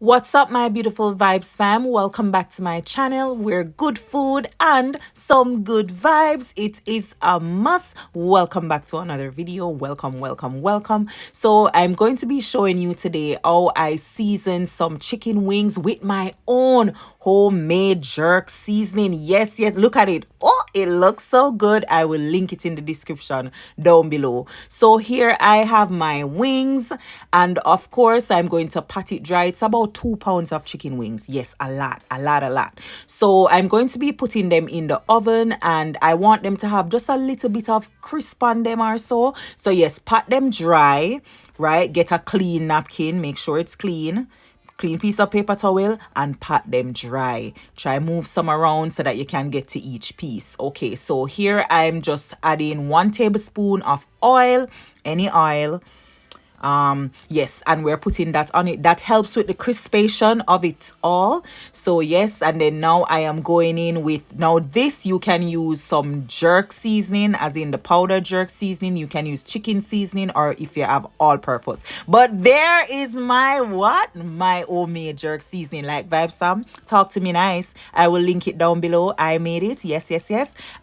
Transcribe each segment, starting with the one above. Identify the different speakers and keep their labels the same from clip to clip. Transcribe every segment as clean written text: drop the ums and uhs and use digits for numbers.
Speaker 1: What's up, my beautiful vibes fam? Welcome back to my channel where good food and some good vibes. It is a must. Welcome back to another video. Welcome, welcome, welcome. So I'm going to be showing you today how I season some chicken wings with my own homemade jerk seasoning. Yes, look at it. Oh, it looks so good. I will link it in the description down below. So here I have my wings, and of course I'm going to pat it dry. It's about 2 pounds of chicken wings. Yes, a lot. So I'm going to be putting them in the oven, and I want them to have just a little bit of crisp on them or so. So yes, pat them dry, right? Get a clean napkin, make sure it's clean piece of paper towel, and pat them dry. Try move some around so that you can get to each piece. Okay, so here I'm just adding 1 tablespoon of oil, any oil. Yes, and we're putting that on it. That helps with the crispation of it all. So yes, and then now I am going in with, now this you can use some jerk seasoning, as in the powder jerk seasoning. You can use chicken seasoning, or if you have all purpose. But there is my my homemade jerk seasoning. Like Vibe Sam, talk to me nice. I will link it down below. I made it. Yes.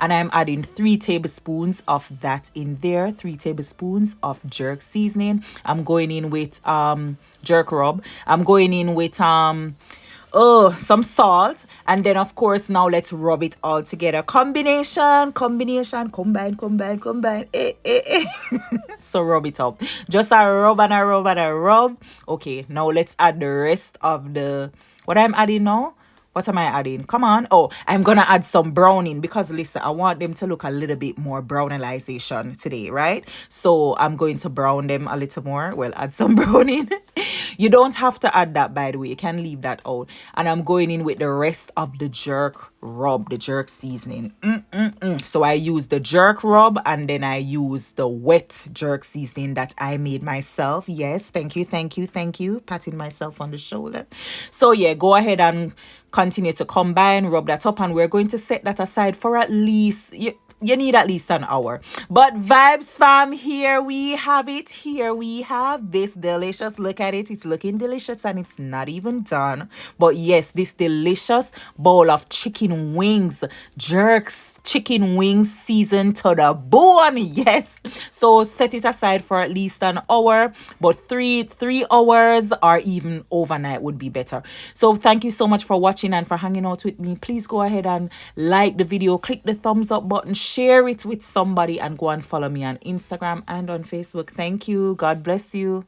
Speaker 1: And I'm adding 3 tablespoons of that in there. 3 tablespoons of jerk seasoning. I'm going in with jerk rub. I'm going in with some salt, and then of course now let's rub it all together. Combination, combine. So rub it up. Just a rub and a rub and a rub. Okay, now let's add the rest of the what I'm adding now. What am I adding? Come on. Oh, I'm going to add some browning because, listen, I want them to look a little bit more brownalization today, right? So I'm going to brown them a little more. Well, add some browning. You don't have to add that, by the way. You can leave that out. And I'm going in with the rest of the jerk rub, the jerk seasoning. So I use the jerk rub, and then I use the wet jerk seasoning that I made myself. Yes, thank you. Patting myself on the shoulder. So yeah, go ahead and continue to combine, rub that up, and we're going to set that aside for at least, you need at least an hour. But vibes fam, here we have it. Here we have this delicious, look at it. It's looking delicious and it's not even done. But yes, this delicious bowl of chicken wings, jerks chicken wings seasoned to the bone. Yes. So set it aside for at least an hour, but three hours or even overnight would be better. So thank you so much for watching and for hanging out with me. Please go ahead and like the video, click the thumbs up button, share it with somebody, and go and follow me on Instagram and on Facebook. Thank you. God bless you.